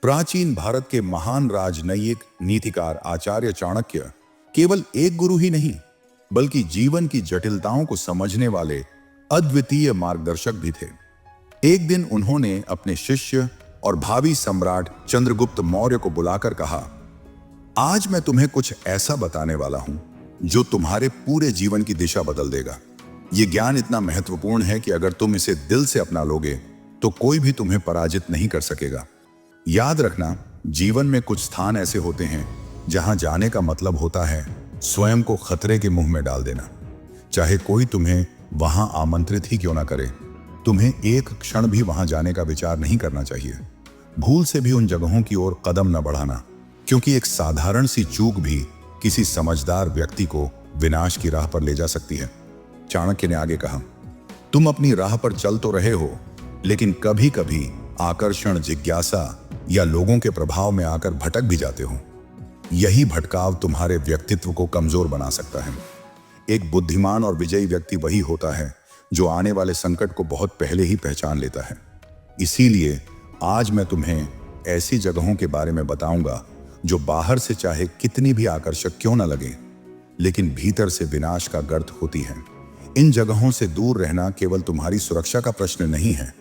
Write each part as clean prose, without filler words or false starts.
प्राचीन भारत के महान राजनयिक नीतिकार आचार्य चाणक्य केवल एक गुरु ही नहीं, बल्कि जीवन की जटिलताओं को समझने वाले अद्वितीय मार्गदर्शक भी थे। एक दिन उन्होंने अपने शिष्य और भावी सम्राट चंद्रगुप्त मौर्य को बुलाकर कहा, आज मैं तुम्हें कुछ ऐसा बताने वाला हूं जो तुम्हारे पूरे जीवन की दिशा बदल देगा। यह ज्ञान इतना महत्वपूर्ण है कि अगर तुम इसे दिल से अपना लोगे तो कोई भी तुम्हें पराजित नहीं कर सकेगा। याद रखना, जीवन में कुछ स्थान ऐसे होते हैं जहां जाने का मतलब होता है स्वयं को खतरे के मुंह में डाल देना। चाहे कोई तुम्हें वहां आमंत्रित ही क्यों ना करे, तुम्हें एक क्षण भी वहां जाने का विचार नहीं करना चाहिए। भूल से भी उन जगहों की ओर कदम न बढ़ाना, क्योंकि एक साधारण सी चूक भी किसी समझदार व्यक्ति को विनाश की राह पर ले जा सकती है। चाणक्य ने आगे कहा, तुम अपनी राह पर चल तो रहे हो, लेकिन कभी कभी आकर्षण, जिज्ञासा या लोगों के प्रभाव में आकर भटक भी जाते हो। यही भटकाव तुम्हारे व्यक्तित्व को कमजोर बना सकता है। एक बुद्धिमान और विजयी व्यक्ति वही होता है जो आने वाले संकट को बहुत पहले ही पहचान लेता है। इसीलिए आज मैं तुम्हें ऐसी जगहों के बारे में बताऊंगा जो बाहर से चाहे कितनी भी आकर्षक क्यों न लगे, लेकिन भीतर से विनाश का गर्त होती है। इन जगहों से दूर रहना केवल तुम्हारी सुरक्षा का प्रश्न नहीं है,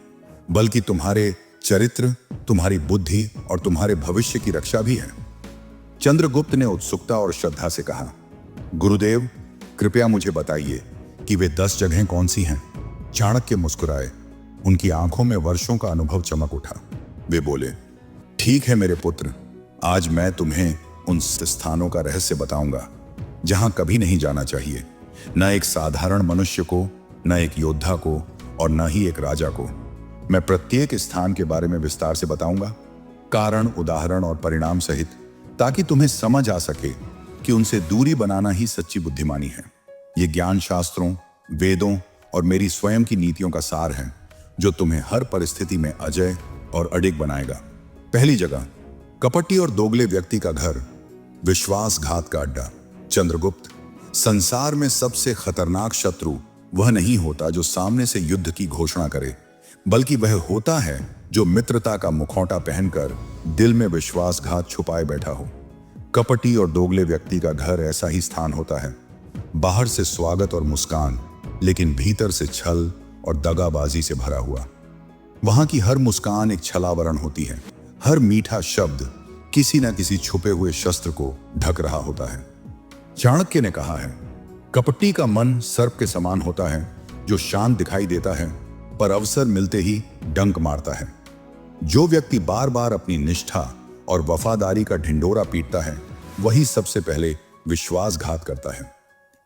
बल्कि तुम्हारे चरित्र, तुम्हारी बुद्धि और तुम्हारे भविष्य की रक्षा भी है। चंद्रगुप्त ने उत्सुकता और श्रद्धा से कहा, गुरुदेव, कृपया मुझे बताइए कि वे 10 जगहें कौन सी हैं? चाणक्य मुस्कुराए। उनकी आंखों में वर्षों का अनुभव चमक उठा। वे बोले, ठीक है मेरे पुत्र, आज मैं तुम्हें उन स्थानों का रहस्य बताऊंगा जहां कभी नहीं जाना चाहिए, न एक साधारण मनुष्य को, न एक योद्धा को और न ही एक राजा को। मैं प्रत्येक स्थान के बारे में विस्तार से बताऊंगा, कारण, उदाहरण और परिणाम सहित, ताकि तुम्हें समझ आ सके कि उनसे दूरी बनाना ही सच्ची बुद्धिमानी है। ये ज्ञान शास्त्रों, वेदों और मेरी स्वयं की नीतियों का सार है जो तुम्हें हर परिस्थिति में अजय और अडिग बनाएगा। पहली जगह, कपटी और दोगले व्यक्ति का घर, विश्वासघात का अड्डा। चंद्रगुप्त, संसार में सबसे खतरनाक शत्रु वह नहीं होता जो सामने से युद्ध की घोषणा करे, बल्कि वह होता है जो मित्रता का मुखौटा पहनकर दिल में विश्वासघात छुपाए बैठा हो। कपटी और दोगले व्यक्ति का घर ऐसा ही स्थान होता है, बाहर से स्वागत और मुस्कान, लेकिन भीतर से छल और दगाबाजी से भरा हुआ। वहां की हर मुस्कान एक छलावरण होती है, हर मीठा शब्द किसी न किसी छुपे हुए शस्त्र को ढक रहा होता है। चाणक्य ने कहा है, कपटी का मन सर्प के समान होता है जो शांत दिखाई देता है पर अवसर मिलते ही डंक मारता है। जो व्यक्ति बार बार अपनी निष्ठा और वफादारी का ढिंढोरा पीटता है, वही सबसे पहले विश्वासघात करता है।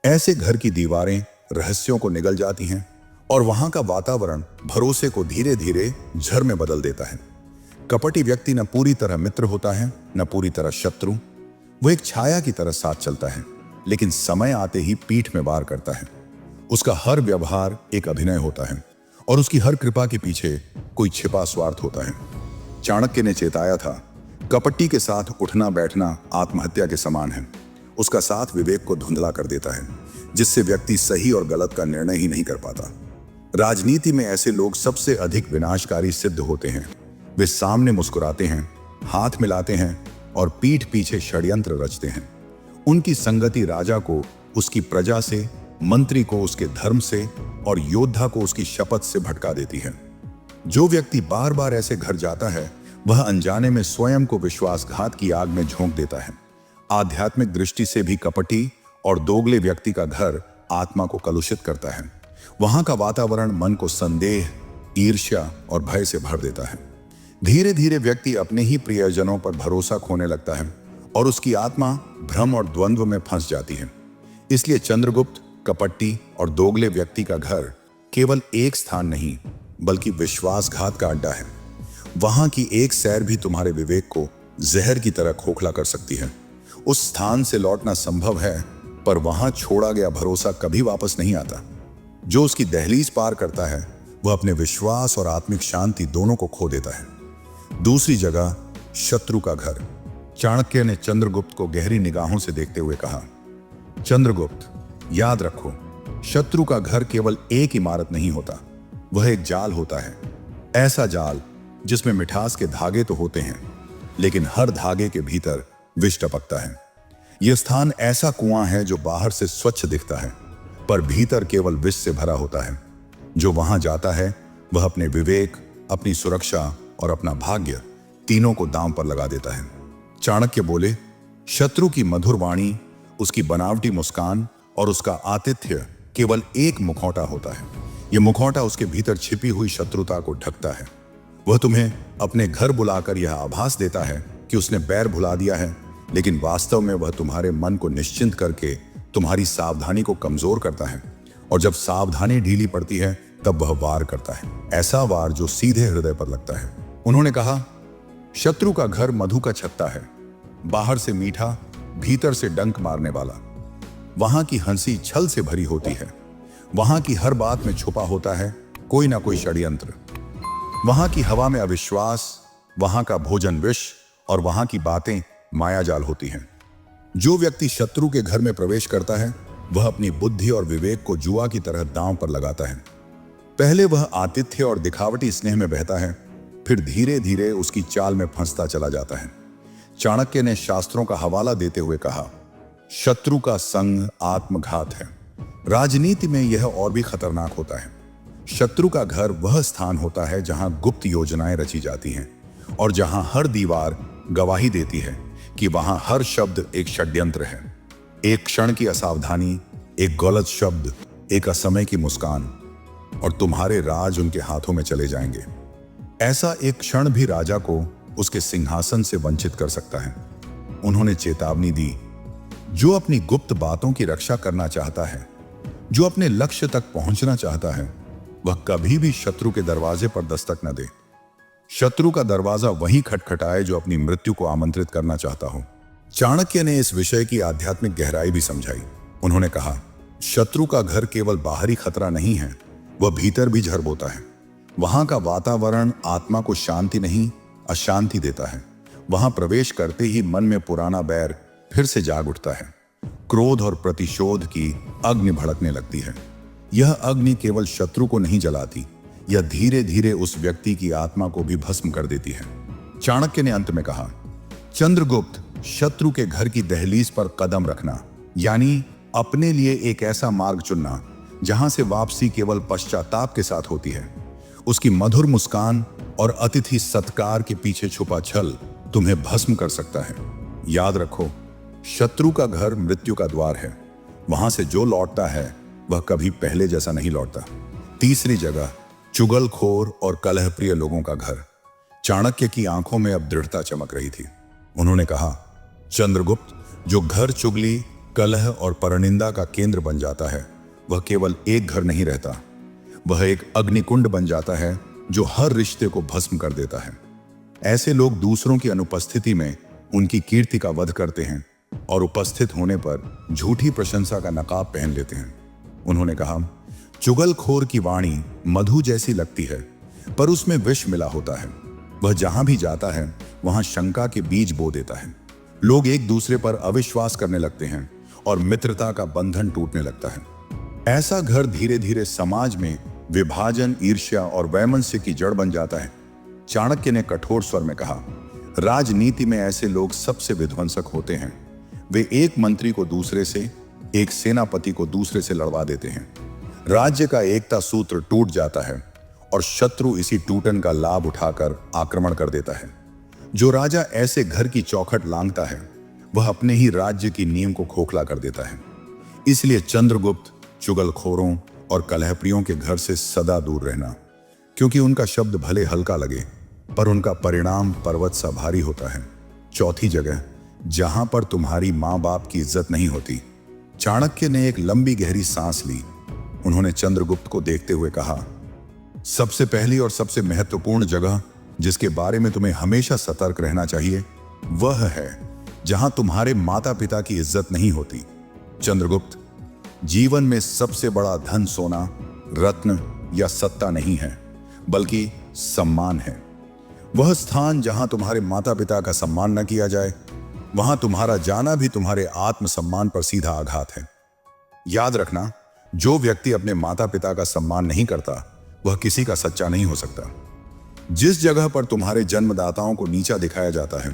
ऐसे घर की दीवारें रहस्यों को निगल जाती हैं और वहां का वातावरण भरोसे को धीरे धीरे झर में बदल देता है। कपटी व्यक्ति न पूरी तरह मित्र होता है, न पूरी तरह शत्रु। वो एक छाया की तरह साथ चलता है, लेकिन समय आते ही पीठ में वार करता है। उसका हर व्यवहार एक अभिनय होता है और उसकी हर कृपा के पीछे कोई छिपा स्वार्थ होता है। चाणक्य ने चेताया था, कपटी के साथ उठना बैठना आत्महत्या के समान है। उसका साथ विवेक को धुंधला कर देता है, जिससे व्यक्ति सही और गलत का निर्णय ही नहीं कर पाता। राजनीति में ऐसे लोग सबसे अधिक विनाशकारी सिद्ध होते हैं। वे सामने मुस्कुराते हैं, हाथ मिलाते हैं और पीठ पीछे षड्यंत्र रचते हैं। उनकी संगति राजा को उसकी प्रजा से, मंत्री को उसके धर्म से और योद्धा को उसकी शपथ से भटका देती है। जो व्यक्ति बार बार ऐसे घर जाता है, वह अनजाने में स्वयं को विश्वासघात की आग में झोंक देता है। आध्यात्मिक दृष्टि से भी कपटी और दोगले व्यक्ति का घर आत्मा को कलुषित करता है। वहां का वातावरण मन को संदेह, ईर्ष्या और भय से भर देता है। धीरे धीरे व्यक्ति अपने ही प्रियजनों पर भरोसा खोने लगता है और उसकी आत्मा भ्रम और द्वंद्व में फंस जाती है। इसलिए चंद्रगुप्त, कपटी और दोगले व्यक्ति का घर केवल एक स्थान नहीं, बल्कि विश्वासघात का अड्डा है। वहां की एक सैर भी तुम्हारे विवेक को जहर की तरह खोखला कर सकती है। उस स्थान से लौटना संभव है, पर वहां छोड़ा गया भरोसा कभी वापस नहीं आता। जो उसकी दहलीज पार करता है, वह अपने विश्वास और आत्मिक शांति दोनों को खो देता है। दूसरी जगह, शत्रु का घर। चाणक्य ने चंद्रगुप्त को गहरी निगाहों से देखते हुए कहा, चंद्रगुप्त, याद रखो, शत्रु का घर केवल एक इमारत नहीं होता, वह एक जाल होता है। ऐसा जाल जिसमें मिठास के धागे तो होते हैं, लेकिन हर धागे के भीतर विष टपकता है। यह स्थान ऐसा कुआं है जो बाहर से स्वच्छ दिखता है, पर भीतर केवल विष से भरा होता है। जो वहां जाता है वह अपने विवेक, अपनी सुरक्षा और अपना भाग्य तीनों को दांव पर लगा देता है। चाणक्य बोले, शत्रु की मधुर वाणी, उसकी बनावटी मुस्कान और उसका आतिथ्य केवल एक मुखौटा होता है। यह मुखौटा उसके भीतर छिपी हुई शत्रुता को ढकता है। वह तुम्हें अपने घर बुलाकर यह आभास देता है कि उसने बैर भुला दिया है, लेकिन वास्तव में वह तुम्हारे मन को निश्चिंत करके तुम्हारी सावधानी को कमजोर करता है। और जब सावधानी ढीली पड़ती है तब वह वार करता है, ऐसा वार जो सीधे हृदय पर लगता है। उन्होंने कहा, शत्रु का घर मधु का छत्ता है, बाहर से मीठा, भीतर से डंक मारने वाला। वहां की हंसी छल से भरी होती है। वहां की हर बात में छुपा होता है कोई ना कोई षड्यंत्र। वहां की हवा में अविश्वास, वहां का भोजन विष और वहां की बातें मायाजाल होती हैं। जो व्यक्ति शत्रु के घर में प्रवेश करता है वह अपनी बुद्धि और विवेक को जुआ की तरह दांव पर लगाता है। पहले वह आतिथ्य और दिखावटी स्नेह में बहता है, फिर धीरे धीरे उसकी चाल में फंसता चला जाता है। चाणक्य ने शास्त्रों का हवाला देते हुए कहा, शत्रु का संग आत्मघात है। राजनीति में यह और भी खतरनाक होता है। शत्रु का घर वह स्थान होता है जहां गुप्त योजनाएं रची जाती हैं और जहां हर दीवार गवाही देती है कि वहां हर शब्द एक षड्यंत्र है। एक क्षण की असावधानी, एक गलत शब्द, एक असमय की मुस्कान और तुम्हारे राज उनके हाथों में चले जाएंगे। ऐसा एक क्षण भी राजा को उसके सिंहासन से वंचित कर सकता है। उन्होंने चेतावनी दी, जो अपनी गुप्त बातों की रक्षा करना चाहता है, जो अपने लक्ष्य तक पहुंचना चाहता है, वह कभी भी शत्रु के दरवाजे पर दस्तक न दे। शत्रु का दरवाजा वही खटखटाए जो अपनी मृत्यु को आमंत्रित करना चाहता हो। चाणक्य ने इस विषय की आध्यात्मिक गहराई भी समझाई। उन्होंने कहा, शत्रु का घर केवल बाहरी खतरा नहीं है, वह भीतर भी झड़ बोता है। वहां का वातावरण आत्मा को शांति नहीं, अशांति देता है। वहां प्रवेश करते ही मन में पुराना बैर फिर से जाग उठता है। क्रोध और प्रतिशोध की अग्नि भड़कने लगती है। यह अग्नि केवल शत्रु को नहीं जलाती, यह धीरे धीरे उस व्यक्ति की आत्मा को भी भस्म कर देती है। चाणक्य ने अंत में कहा, चंद्रगुप्त, शत्रु के घर की दहलीज पर कदम रखना यानी अपने लिए एक ऐसा मार्ग चुनना जहां से वापसी केवल पश्चाताप के साथ होती है। उसकी मधुर मुस्कान और अतिथि सत्कार के पीछे छुपा छल तुम्हें भस्म कर सकता है। याद रखो, शत्रु का घर मृत्यु का द्वार है। वहां से जो लौटता है वह कभी पहले जैसा नहीं लौटता। तीसरी जगह, चुगलखोर और कलहप्रिय लोगों का घर। चाणक्य की आंखों में अब दृढ़ता चमक रही थी। उन्होंने कहा, चंद्रगुप्त, जो घर चुगली, कलह और परनिंदा का केंद्र बन जाता है वह केवल एक घर नहीं रहता, वह एक अग्निकुंड बन जाता है जो हर रिश्ते को भस्म कर देता है। ऐसे लोग दूसरों की अनुपस्थिति में उनकी कीर्ति का वध करते हैं और उपस्थित होने पर झूठी प्रशंसा का नकाब पहन लेते हैं। उन्होंने कहा, चुगलखोर की वाणी मधु जैसी लगती है, पर उसमें विष मिला होता है। वह जहां भी जाता है वहां शंका के बीज बो देता है। लोग एक दूसरे पर अविश्वास करने लगते हैं और मित्रता का बंधन टूटने लगता है। ऐसा घर धीरे धीरे समाज में विभाजन, ईर्ष्या और वैमनस्य की जड़ बन जाता है। चाणक्य ने कठोर स्वर में कहा, राजनीति में ऐसे लोग सबसे विध्वंसक होते हैं। वे एक मंत्री को दूसरे से, एक सेनापति को दूसरे से लड़वा देते हैं। राज्य का एकता सूत्र टूट जाता है और शत्रु इसी टूटन का लाभ उठाकर आक्रमण कर देता है। जो राजा ऐसे घर की चौखट लांघता है वह अपने ही राज्य की नींव को खोखला कर देता है। इसलिए चंद्रगुप्त, चुगलखोरों और कलहप्रियों के घर से सदा दूर रहना, क्योंकि उनका शब्द भले हल्का लगे पर उनका परिणाम पर्वत सा भारी होता है। चौथी जगह, जहां पर तुम्हारी माँ बाप की इज्जत नहीं होती। चाणक्य ने एक लंबी गहरी सांस ली। उन्होंने चंद्रगुप्त को देखते हुए कहा, सबसे पहली और सबसे महत्वपूर्ण जगह जिसके बारे में तुम्हें हमेशा सतर्क रहना चाहिए वह है जहां तुम्हारे माता पिता की इज्जत नहीं होती। चंद्रगुप्त, जीवन में सबसे बड़ा धन सोना, रत्न या सत्ता नहीं है, बल्कि सम्मान है। वह स्थान जहां तुम्हारे माता पिता का सम्मान न किया जाए, वहां तुम्हारा जाना भी तुम्हारे आत्मसम्मान पर सीधा आघात है। याद रखना, जो व्यक्ति अपने माता पिता का सम्मान नहीं करता वह किसी का सच्चा नहीं हो सकता। जिस जगह पर तुम्हारे जन्मदाताओं को नीचा दिखाया जाता है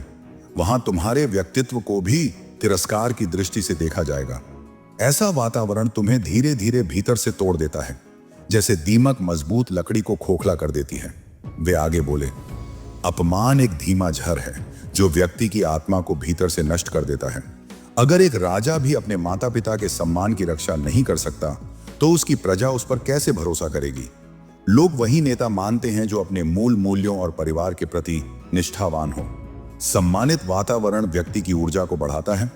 वहां तुम्हारे व्यक्तित्व को भी तिरस्कार की दृष्टि से देखा जाएगा। ऐसा वातावरण तुम्हें धीरे धीरे भीतर से तोड़ देता है, जैसे दीमक मजबूत लकड़ी को खोखला कर देती है। वे आगे बोले, अपमान एक धीमा झर है जो व्यक्ति की आत्मा को भीतर से नष्ट कर देता है। अगर एक राजा भी अपने माता पिता के सम्मान की रक्षा नहीं कर सकता तो उसकी प्रजा उस पर कैसे भरोसा करेगी। लोग वही नेता मानते हैं जो अपने मूल मूल्यों और परिवार के प्रति निष्ठावान हो। सम्मानित वातावरण व्यक्ति की ऊर्जा को बढ़ाता है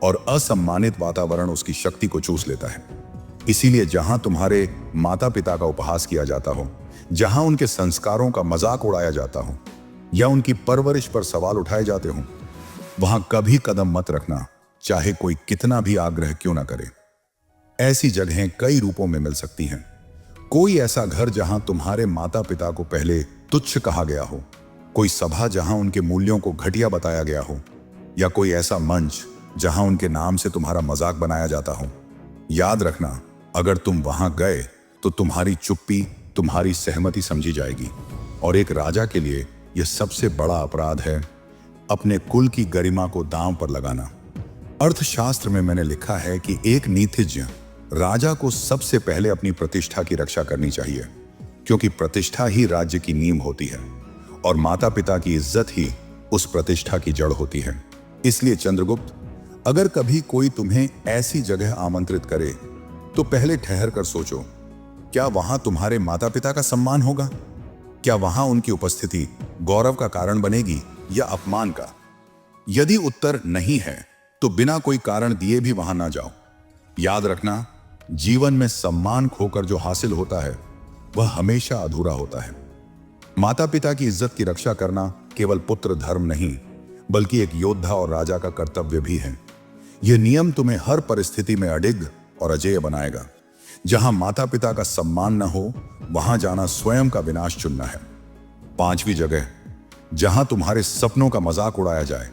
और असम्मानित वातावरण उसकी शक्ति को चूस लेता है। इसीलिए जहां तुम्हारे माता पिता का उपहास किया जाता हो, जहां उनके संस्कारों का मजाक उड़ाया जाता हो या उनकी परवरिश पर सवाल उठाए जाते हो, वहां कभी कदम मत रखना, चाहे कोई कितना भी आग्रह क्यों ना करे। ऐसी जगहें कई रूपों में मिल सकती हैं। कोई ऐसा घर जहां तुम्हारे माता पिता को पहले तुच्छ कहा गया हो, कोई सभा जहां उनके मूल्यों को घटिया बताया गया हो, या कोई ऐसा मंच जहां उनके नाम से तुम्हारा मजाक बनाया जाता हो। याद रखना, अगर तुम वहां गए तो तुम्हारी चुप्पी तुम्हारी सहमति समझी जाएगी। और एक राजा के लिए यह सबसे बड़ा अपराध है, अपने कुल की गरिमा को दांव पर लगाना। अर्थशास्त्र में मैंने लिखा है कि एक नीतिज्ञ राजा को सबसे पहले अपनी प्रतिष्ठा की रक्षा करनी चाहिए, क्योंकि प्रतिष्ठा ही राज्य की नींव होती है और माता पिता की इज्जत ही उस प्रतिष्ठा की जड़ होती है। इसलिए चंद्रगुप्त, अगर कभी कोई तुम्हें ऐसी जगह आमंत्रित करे तो पहले ठहर कर सोचो, क्या वहां तुम्हारे माता पिता का सम्मान होगा? क्या वहां उनकी उपस्थिति गौरव का कारण बनेगी या अपमान का? यदि उत्तर नहीं है तो बिना कोई कारण दिए भी वहां ना जाओ। याद रखना, जीवन में सम्मान खोकर जो हासिल होता है वह हमेशा अधूरा होता है। माता पिता की इज्जत की रक्षा करना केवल पुत्र धर्म नहीं, बल्कि एक योद्धा और राजा का कर्तव्य भी है। यह नियम तुम्हें हर परिस्थिति में अडिग और अजेय बनाएगा। जहां माता पिता का सम्मान न हो, वहां जाना स्वयं का विनाश चुनना है। पांचवी जगह, जहां तुम्हारे सपनों का मजाक उड़ाया जाए।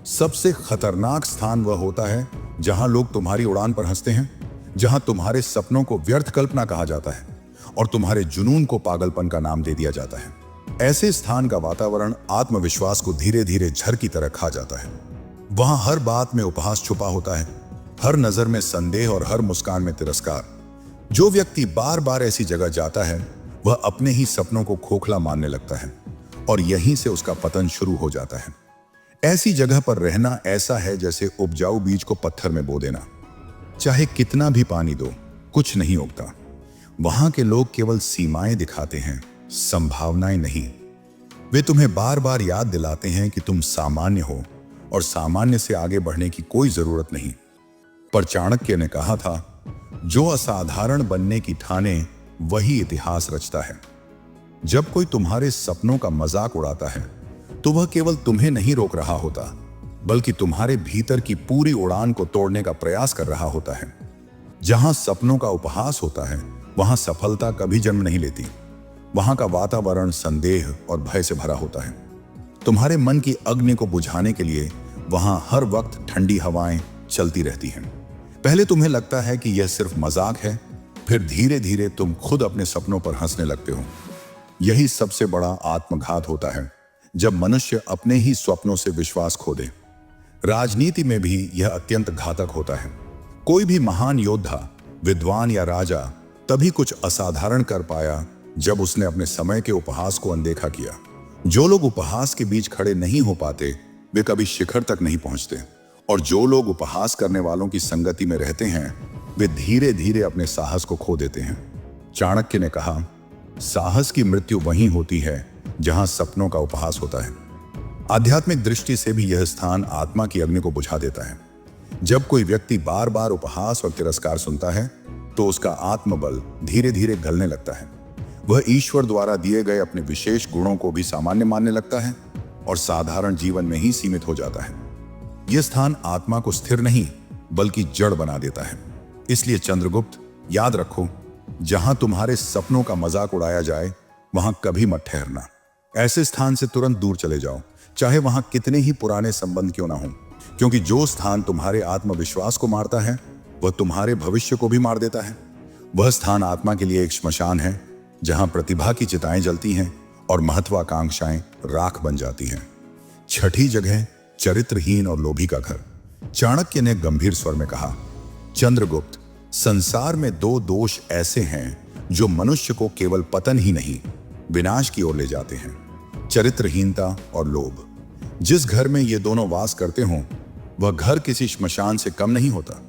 सबसे खतरनाक स्थान वह होता है जहां लोग तुम्हारी उड़ान पर हंसते हैं, जहां तुम्हारे सपनों को व्यर्थ कल्पना कहा जाता है और तुम्हारे जुनून को पागलपन का नाम दे दिया जाता है। ऐसे स्थान का वातावरण आत्मविश्वास को धीरे धीरे झर की तरह खा जाता है। वहां हर बात में उपहास छुपा होता है, हर नजर में संदेह और हर मुस्कान में तिरस्कार। जो व्यक्ति बार बार ऐसी जगह जाता है वह अपने ही सपनों को खोखला मानने लगता है और यहीं से उसका पतन शुरू हो जाता है। ऐसी जगह पर रहना ऐसा है जैसे उपजाऊ बीज को पत्थर में बो देना। चाहे कितना भी पानी दो, कुछ नहीं उगता। वहां के लोग केवल सीमाएं दिखाते हैं, संभावनाएं नहीं। वे तुम्हें बार बार याद दिलाते हैं कि तुम सामान्य हो और सामान्य से आगे बढ़ने की कोई जरूरत नहीं। पर चाणक्य ने कहा था, जो असाधारण बनने की ठाने वही इतिहास रचता है। जब कोई तुम्हारे सपनों का मजाक उड़ाता है तो वह केवल तुम्हें नहीं रोक रहा होता, बल्कि तुम्हारे भीतर की पूरी उड़ान को तोड़ने का प्रयास कर रहा होता है। जहां सपनों का उपहास होता है वहां सफलता कभी जन्म नहीं लेती। वहां का वातावरण संदेह और भय से भरा होता है। तुम्हारे मन की अग्नि को बुझाने के लिए वहां हर वक्त ठंडी हवाएं चलती रहती हैं। पहले तुम्हें लगता है कि यह सिर्फ मजाक है, फिर धीरे धीरे तुम खुद अपने सपनों पर हंसने लगते हो। यही सबसे बड़ा आत्मघात होता है, जब मनुष्य अपने ही स्वप्नों से विश्वास खो दे। राजनीति में भी यह अत्यंत घातक होता है। कोई भी महान योद्धा, विद्वान या राजा तभी कुछ असाधारण कर पाया जब उसने अपने समय के उपहास को अनदेखा किया। जो लोग उपहास के बीच खड़े नहीं हो पाते वे कभी शिखर तक नहीं पहुंचते, और जो लोग उपहास करने वालों की संगति में रहते हैं वे धीरे धीरे अपने साहस को खो देते हैं। चाणक्य ने कहा, साहस की मृत्यु वहीं होती है जहां सपनों का उपहास होता है। आध्यात्मिक दृष्टि से भी यह स्थान आत्मा की अग्नि को बुझा देता है। जब कोई व्यक्ति बार बार उपहास और तिरस्कार सुनता है तो उसका आत्मबल धीरे धीरे गलने लगता है। वह ईश्वर द्वारा दिए गए अपने विशेष गुणों को भी सामान्य मानने लगता है और साधारण जीवन में ही सीमित हो जाता है। यह स्थान आत्मा को स्थिर नहीं बल्कि जड़ बना देता है। इसलिए चंद्रगुप्त, याद रखो, जहां तुम्हारे सपनों का मजाक उड़ाया जाए वहां कभी मत ठहरना। ऐसे स्थान से तुरंत दूर चले जाओ, चाहे वहां कितने ही पुराने संबंध क्यों ना हो, क्योंकि जो स्थान तुम्हारे आत्मविश्वास को मारता है वह तुम्हारे भविष्य को भी मार देता है। वह स्थान आत्मा के लिए एक श्मशान है जहां प्रतिभा की चिताएं जलती हैं और महत्वाकांक्षाएं राख बन जाती हैं। छठी जगह, चरित्रहीन और लोभी का घर। चाणक्य ने गंभीर स्वर में कहा, चंद्रगुप्त, संसार में दो दोष ऐसे हैं जो मनुष्य को केवल पतन ही नहीं, विनाश की ओर ले जाते हैं, चरित्रहीनता और लोभ। जिस घर में ये दोनों वास करते हों, वह घर किसी श्मशान से कम नहीं होता।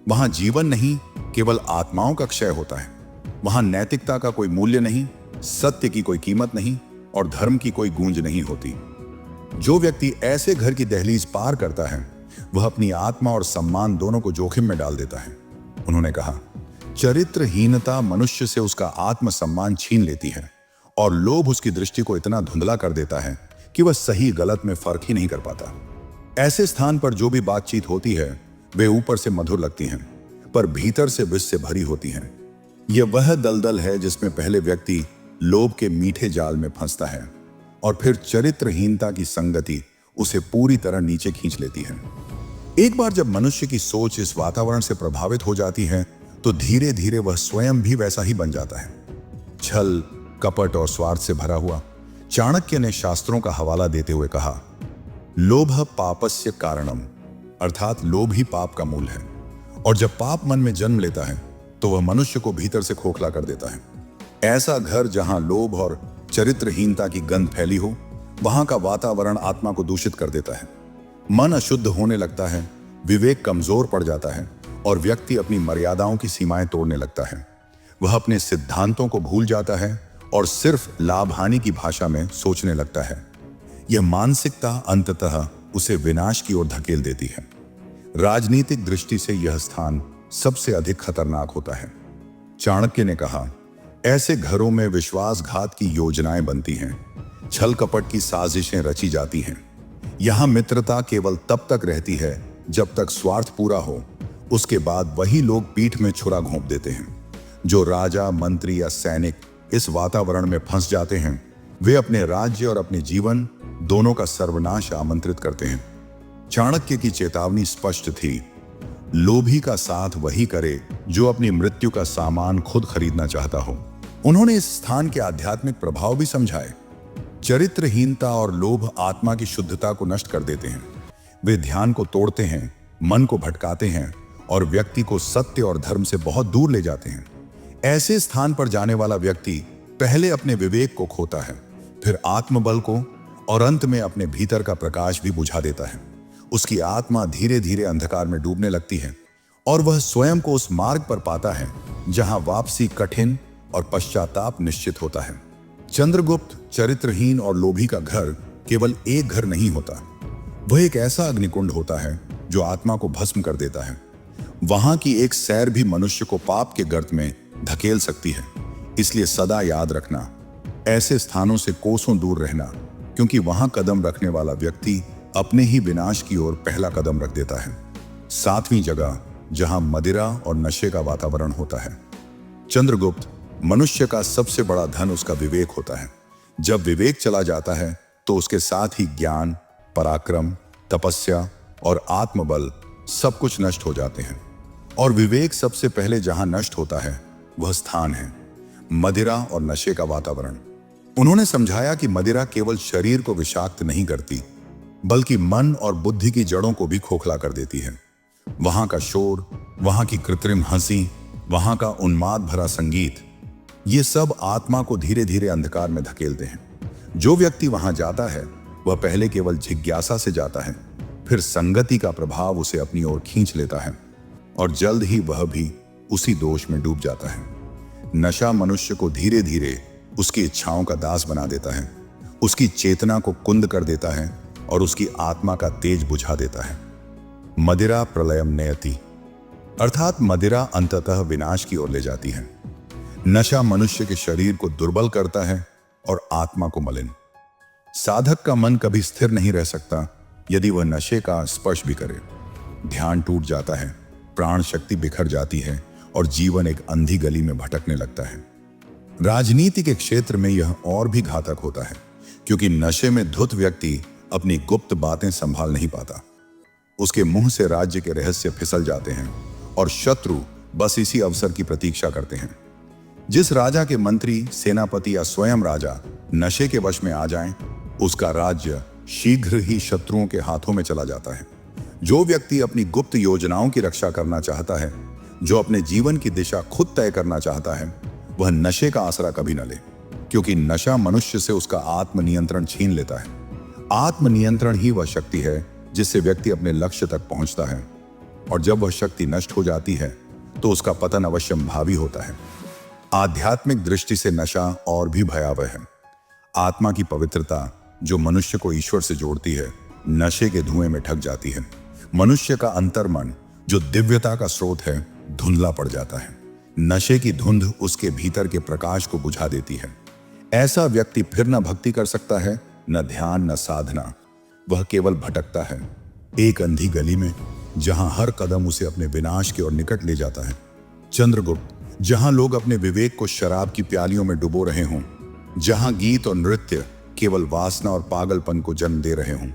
वहां जीवन नहीं, केवल आत्माओं का क्षय होता है। वहां नैतिकता का कोई मूल्य नहीं, सत्य की कोई कीमत नहीं और धर्म की कोई गूंज नहीं होती। जो व्यक्ति ऐसे घर की दहलीज पार करता है, वह अपनी आत्मा और सम्मान दोनों को जोखिम में डाल देता है। उन्होंने कहा, चरित्रहीनता मनुष्य से उसका आत्मसम्मान छीन लेती है और लोभ उसकी दृष्टि को इतना धुंधला कर देता है कि वह सही गलत में फर्क ही नहीं कर पाता। ऐसे स्थान पर जो भी बातचीत होती है, वे ऊपर से मधुर लगती हैं, पर भीतर से विष से भरी होती हैं। यह वह दलदल है जिसमें पहले व्यक्ति लोभ के मीठे जाल में फंसता है और फिर चरित्रहीनता की संगति उसे पूरी तरह नीचे खींच लेती है। एक बार जब मनुष्य की सोच इस वातावरण से प्रभावित हो जाती है, तो धीरे धीरे वह स्वयं भी वैसा ही बन जाता है, छल, कपट और स्वार्थ से भरा हुआ। चाणक्य ने शास्त्रों का हवाला देते हुए कहा, लोभ पापस्य कारणम, अर्थात लोभ ही पाप का मूल है। और जब पाप मन में जन्म लेता है, तो वह मनुष्य को भीतर से खोखला कर देता है। ऐसा घर जहां लोभ और चरित्रहीनता की गंध फैली हो, वहां का वातावरण आत्मा को दूषित कर देता है। मन अशुद्ध होने लगता है, विवेक कमजोर पड़ जाता है और व्यक्ति अपनी मर्यादाओं की सीमाएं तोड़ने लगता है। वह अपने सिद्धांतों को भूल जाता है और सिर्फ लाभ हानि की भाषा में सोचने लगता है। यह मानसिकता अंततः उसे विनाश की ओर धकेल देती है। राजनीतिक दृष्टि से यह स्थान सबसे अधिक खतरनाक होता है। चाणक्य ने कहा, ऐसे घरों में विश्वासघात की योजनाएं बनती हैं, छल कपट की साजिशें रची जाती हैं। यहां मित्रता केवल तब तक रहती है जब तक स्वार्थ पूरा हो, उसके बाद वही लोग पीठ में छुरा घोंप देते हैं। जो राजा, मंत्री या सैनिक इस वातावरण में फंस जाते हैं, वे अपने राज्य और अपने जीवन दोनों का सर्वनाश आमंत्रित करते हैं। चाणक्य की चेतावनी स्पष्ट थी, लोभी का साथ वही करे जो अपनी मृत्यु का सामान खुद खरीदना चाहता हो। उन्होंने इस स्थान के आध्यात्मिक प्रभाव भी समझाए। चरित्रहीनता और लोभ आत्मा की शुद्धता को नष्ट कर देते हैं। वे ध्यान को तोड़ते हैं, मन को भटकाते हैं और व्यक्ति को सत्य और धर्म से बहुत दूर ले जाते हैं। ऐसे स्थान पर जाने वाला व्यक्ति पहले अपने विवेक को खोता है, फिर आत्मबल को और अंत में अपने भीतर का प्रकाश भी बुझा देता है। उसकी आत्मा धीरे धीरे अंधकार में डूबने लगती है और वह स्वयं को उस मार्ग पर पाता है जहां वापसी कठिन और पश्चाताप निश्चित होता है। चंद्रगुप्त, चरित्रहीन और लोभी का घर केवल एक घर नहीं होता, वह एक ऐसा अग्निकुंड होता है जो आत्मा को भस्म कर देता है। वहां की एक सैर भी मनुष्य को पाप के गर्त में धकेल सकती है। इसलिए सदा याद रखना, ऐसे स्थानों से कोसों दूर रहना, क्योंकि वहां कदम रखने वाला व्यक्ति अपने ही विनाश की ओर पहला कदम रख देता है। 7वीं जगह जहां मदिरा और नशे का वातावरण होता है। चंद्रगुप्त, मनुष्य का सबसे बड़ा धन उसका विवेक होता है। जब विवेक चला जाता है तो उसके साथ ही ज्ञान, पराक्रम, तपस्या और आत्मबल सब कुछ नष्ट हो जाते हैं। और विवेक सबसे पहले जहां नष्ट होता है, वह स्थान है मदिरा और नशे का वातावरण। उन्होंने समझाया कि मदिरा केवल शरीर को विषाक्त नहीं करती, बल्कि मन और बुद्धि की जड़ों को भी खोखला कर देती है। वहां का शोर, वहां की कृत्रिम हंसी, वहां का उन्माद भरा संगीत, ये सब आत्मा को धीरे धीरे अंधकार में धकेलते हैं। जो व्यक्ति वहां जाता है, वह पहले केवल जिज्ञासा से जाता है, फिर संगति का प्रभाव उसे अपनी ओर खींच लेता है और जल्द ही वह भी उसी दोष में डूब जाता है। नशा मनुष्य को धीरे धीरे उसकी इच्छाओं का दास बना देता है, उसकी चेतना को कुंद कर देता है और उसकी आत्मा का तेज बुझा देता है। मदिरा प्रलयम नयति, अर्थात मदिरा अंततः विनाश की ओर ले जाती है। नशा मनुष्य के शरीर को दुर्बल करता है और आत्मा को मलिन। साधक का मन कभी स्थिर नहीं रह सकता यदि वह नशे का स्पर्श भी करे। ध्यान टूट जाता है, प्राण शक्ति बिखर जाती है और जीवन एक अंधी गली में भटकने लगता है। राजनीति के क्षेत्र में यह और भी घातक होता है, क्योंकि नशे में धुत व्यक्ति अपनी गुप्त बातें संभाल नहीं पाता। उसके मुंह से राज्य के रहस्य फिसल जाते हैं और शत्रु बस इसी अवसर की प्रतीक्षा करते हैं। जिस राजा के मंत्री, सेनापति या स्वयं राजा नशे के वश में आ जाएं, उसका राज्य शीघ्र ही शत्रुओं के हाथों में चला जाता है। जो व्यक्ति अपनी गुप्त योजनाओं की रक्षा करना चाहता है, जो अपने जीवन की दिशा खुद तय करना चाहता है, वह नशे का आसरा कभी न ले, क्योंकि नशा मनुष्य से उसका आत्मनियंत्रण छीन लेता है। आत्मनियंत्रण ही वह शक्ति है जिससे व्यक्ति अपने लक्ष्य तक पहुंचता है, और जब वह शक्ति नष्ट हो जाती है तो उसका पतन अवश्यंभावी होता है। आध्यात्मिक दृष्टि से नशा और भी भयावह है। आत्मा की पवित्रता जो मनुष्य को ईश्वर से जोड़ती है, नशे के धुएं में ढक जाती है। मनुष्य का अंतर्मन जो दिव्यता का स्रोत है, धुंधला पड़ जाता है। नशे की धुंध उसके भीतर के प्रकाश को बुझा देती है। ऐसा व्यक्ति फिर न भक्ति कर सकता है, न ध्यान, न साधना। वह केवल भटकता है, एक अंधी गली में, जहां हर कदम उसे अपने विनाश की ओर निकट ले जाता है। चंद्रगुप्त, जहां लोग अपने विवेक को शराब की प्यालियों में डुबो रहे हों, जहां गीत और नृत्य केवल वासना और पागलपन को जन्म दे रहे हों,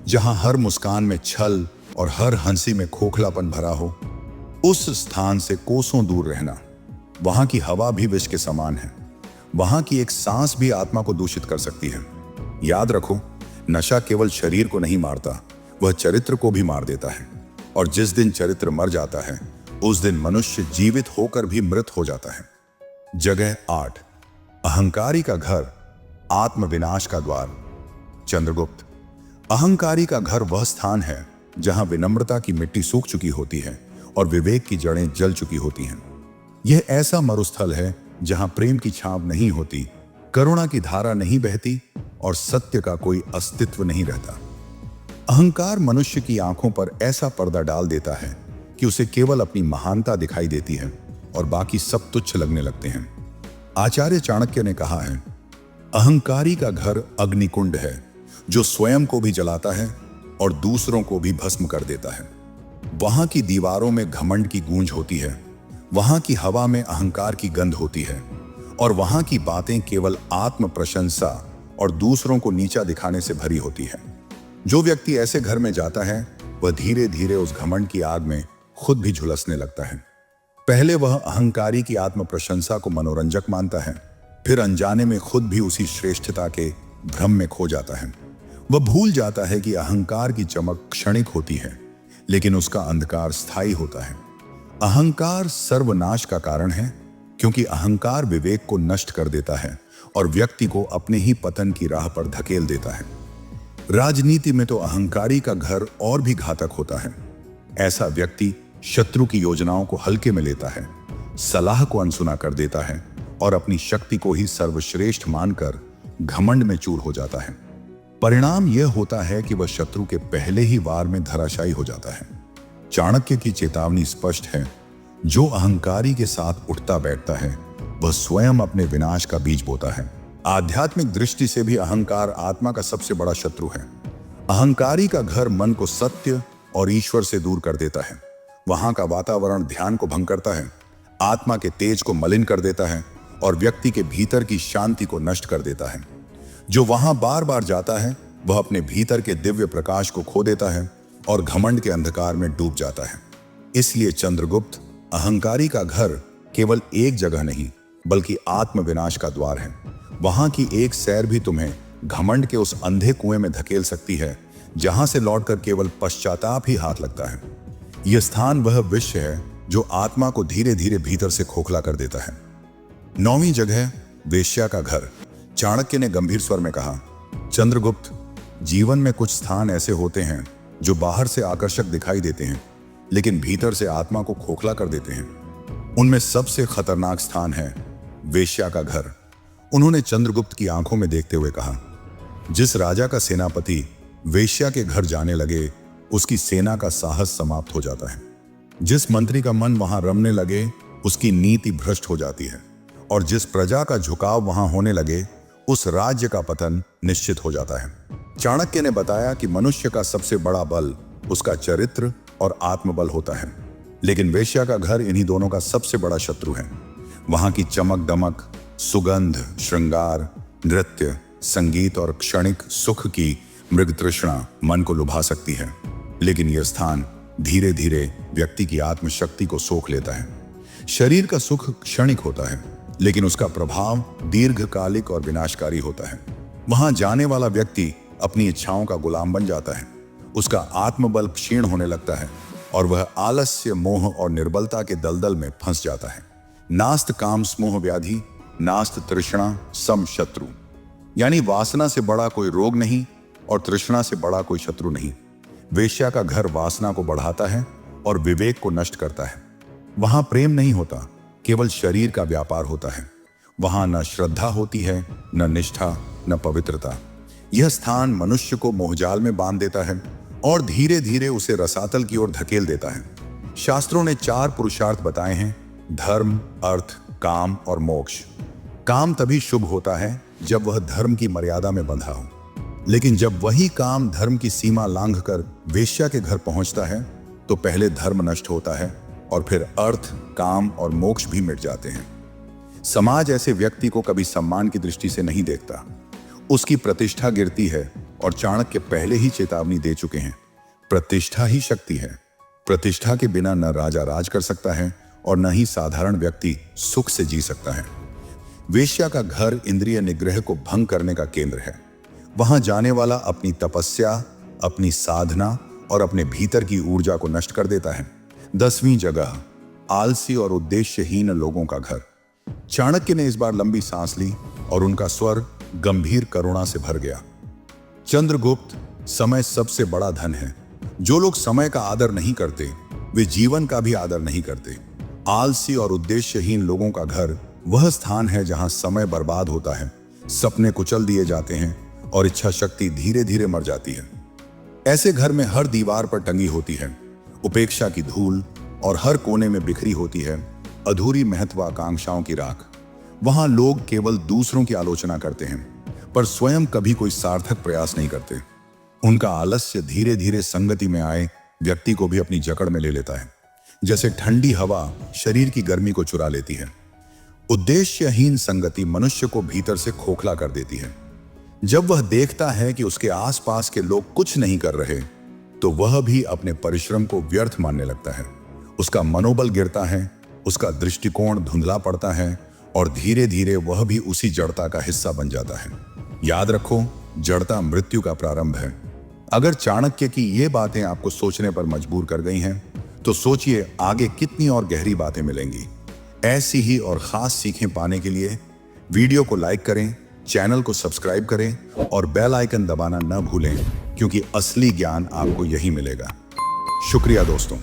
जहां हर मुस्कान में छल और हर हंसी में खोखलापन भरा हो, उस स्थान से कोसों दूर रहना। वहां की हवा भी विष के समान है। वहां की एक सांस भी आत्मा को दूषित कर सकती है। याद रखो, नशा केवल शरीर को नहीं मारता, वह चरित्र को भी मार देता है। और जिस दिन चरित्र मर जाता है, उस दिन मनुष्य जीवित होकर भी मृत हो जाता है। जगह 8, अहंकारी का घर, आत्मविनाश का द्वार। चंद्रगुप्त, अहंकारी का घर वह स्थान है जहां विनम्रता की मिट्टी सूख चुकी होती है और विवेक की जड़ें जल चुकी होती हैं। यह ऐसा मरुस्थल है जहां प्रेम की छाप नहीं होती, करुणा की धारा नहीं बहती और सत्य का कोई अस्तित्व नहीं रहता। अहंकार मनुष्य की आंखों पर ऐसा पर्दा डाल देता है कि उसे केवल अपनी महानता दिखाई देती है और बाकी सब तुच्छ लगने लगते हैं। आचार्य चाणक्य ने कहा है, अहंकारी का घर अग्निकुंड है जो स्वयं को भी जलाता है और दूसरों को भी भस्म कर देता है। वहां की दीवारों में घमंड की गूंज होती है, वहां की हवा में अहंकार की गंध होती है और वहां की बातें केवल आत्म प्रशंसा और दूसरों को नीचा दिखाने से भरी होती है। जो व्यक्ति ऐसे घर में जाता है, वह धीरे धीरे उस घमंड की आग में खुद भी झुलसने लगता है। पहले वह अहंकारी की आत्म प्रशंसा को मनोरंजक मानता है, फिर अनजाने में खुद भी उसी श्रेष्ठता के भ्रम में खो जाता है। वह भूल जाता है कि अहंकार की चमक क्षणिक होती है, लेकिन उसका अंधकार स्थायी होता है। अहंकार सर्वनाश का कारण है, क्योंकि अहंकार विवेक को नष्ट कर देता है और व्यक्ति को अपने ही पतन की राह पर धकेल देता है। राजनीति में तो अहंकारी का घर और भी घातक होता है। ऐसा व्यक्ति शत्रु की योजनाओं को हल्के में लेता है, सलाह को अनसुना कर देता है और अपनी शक्ति को ही सर्वश्रेष्ठ मानकर घमंड में चूर हो जाता है। परिणाम यह होता है कि वह शत्रु के पहले ही वार में धराशायी हो जाता है। चाणक्य की चेतावनी स्पष्ट है, जो अहंकारी के साथ उठता बैठता है, वह स्वयं अपने विनाश का बीज बोता है। आध्यात्मिक दृष्टि से भी अहंकार आत्मा का सबसे बड़ा शत्रु है। अहंकारी का घर मन को सत्य और ईश्वर से दूर कर देता है। वहां का वातावरण ध्यान को भंग करता है, आत्मा के तेज को मलिन कर देता है और व्यक्ति के भीतर की शांति को नष्ट कर देता है। जो वहां बार बार जाता है, वह अपने भीतर के दिव्य प्रकाश को खो देता है और घमंड के अंधकार में डूब जाता है। इसलिए चंद्रगुप्त, अहंकारी का घर केवल एक जगह नहीं, बल्कि आत्मविनाश का द्वार है। वहां की एक सैर भी तुम्हें घमंड के उस अंधे कुएं में धकेल सकती है, जहां से लौटकर केवल पश्चाताप ही हाथ लगता है। यह स्थान वह विष है जो आत्मा को धीरे धीरे भीतर से खोखला कर देता है। 9वीं जगह, वेश्या का घर। चाणक्य ने गंभीर स्वर में कहा, चंद्रगुप्त, जीवन में कुछ स्थान ऐसे होते हैं जो बाहर से आकर्षक दिखाई देते हैं, लेकिन भीतर से आत्मा को खोखला कर देते हैं। उनमें सबसे खतरनाक स्थान है वेश्या का घर। उन्होंने चंद्रगुप्त की आंखों में देखते हुए कहा, जिस राजा का सेनापति वेश्या के घर जाने लगे, उसकी सेना का साहस समाप्त हो जाता है। जिस मंत्री का मन वहां रमने लगे, उसकी नीति भ्रष्ट हो जाती है, और जिस प्रजा का झुकाव वहां होने लगे, उस राज्य का पतन निश्चित हो जाता है। चाणक्य ने बताया कि मनुष्य का सबसे बड़ा बल उसका चरित्र और आत्मबल होता है, लेकिन वेश्या का घर इन्हीं दोनों का सबसे बड़ा शत्रु है। वहां की चमक दमक, सुगंध, श्रृंगार, नृत्य, संगीत और क्षणिक सुख की मृग तृष्णा मन को लुभा सकती है, लेकिन यह स्थान धीरे धीरे व्यक्ति की आत्मशक्ति को सोख लेता है। शरीर का सुख क्षणिक होता है, लेकिन उसका प्रभाव दीर्घकालिक और विनाशकारी होता है। वहां जाने वाला व्यक्ति अपनी इच्छाओं का गुलाम बन जाता है। उसका आत्मबल क्षीण होने लगता है और वह आलस्य, मोह और निर्बलता के दलदल में फंस जाता है। नास्त काम स्मोह व्याधि, नास्त तृष्णा सम शत्रु, यानी वासना से बड़ा कोई रोग नहीं और तृष्णा से बड़ा कोई शत्रु नहीं। वेश्या का घर वासना को बढ़ाता है और विवेक को नष्ट करता है। वहां प्रेम नहीं होता, केवल शरीर का व्यापार होता है। वहां न श्रद्धा होती है, न निष्ठा, न पवित्रता। यह स्थान मनुष्य को मोहजाल में बांध देता है और धीरे धीरे उसे रसातल की ओर धकेल देता है। शास्त्रों ने 4 पुरुषार्थ बताए हैं: धर्म, अर्थ, काम और मोक्ष। काम तभी शुभ होता है जब वह धर्म की मर्यादा में बंधा हो, लेकिन जब वही काम धर्म की सीमा लांघकर वेश्या के घर पहुंचता है तो पहले धर्म नष्ट होता है और फिर अर्थ, काम और मोक्ष भी मिट जाते हैं। समाज ऐसे व्यक्ति को कभी सम्मान की दृष्टि से नहीं देखता। उसकी प्रतिष्ठा गिरती है और चाणक्य पहले ही चेतावनी दे चुके हैं। प्रतिष्ठा ही शक्ति है। प्रतिष्ठा के बिना न राजा राज कर सकता है और न ही साधारण व्यक्ति सुख से जी सकता है। वेश्या का घर इंद्रिय निग्रह को भंग करने का केंद्र है। वहां जाने वाला अपनी तपस्या, अपनी साधना और अपने भीतर की ऊर्जा को नष्ट कर देता है। 10वीं जगह, आलसी और उद्देश्यहीन लोगों का घर। चाणक्य ने इस बार लंबी सांस ली और उनका स्वर गंभीर करुणा से भर गया। चंद्रगुप्त, समय सबसे बड़ा धन है। जो लोग समय का आदर नहीं करते वे जीवन का भी आदर नहीं करते। आलसी और उद्देश्यहीन लोगों का घर वह स्थान है जहां समय बर्बाद होता है, सपने कुचल दिए जाते हैं और इच्छा शक्ति धीरे धीरे मर जाती है। ऐसे घर में हर दीवार पर टंगी होती है उपेक्षा की धूल और हर कोने में बिखरी होती है अधूरी महत्वाकांक्षाओं की राख। वहां लोग केवल दूसरों की आलोचना करते हैं पर स्वयं कभी कोई सार्थक प्रयास नहीं करते। उनका आलस्य धीरे धीरे संगति में आए व्यक्ति को भी अपनी जकड़ में ले लेता है, जैसे ठंडी हवा शरीर की गर्मी को चुरा लेती है। उद्देश्यहीन संगति मनुष्य को भीतर से खोखला कर देती है। जब वह देखता है कि उसके आसपास के लोग कुछ नहीं कर रहे तो वह भी अपने परिश्रम को व्यर्थ मानने लगता है। उसका मनोबल गिरता है, उसका दृष्टिकोण धुंधला पड़ता है और धीरे धीरे वह भी उसी जड़ता का हिस्सा बन जाता है। याद रखो, जड़ता मृत्यु का प्रारंभ है। अगर चाणक्य की ये बातें आपको सोचने पर मजबूर कर गई हैं तो सोचिए आगे कितनी और गहरी बातें मिलेंगी। ऐसी ही और खास सीखें पाने के लिए वीडियो को लाइक करें, चैनल को सब्सक्राइब करें और बेल आइकन दबाना न भूलें, क्योंकि असली ज्ञान आपको यही मिलेगा। शुक्रिया दोस्तों।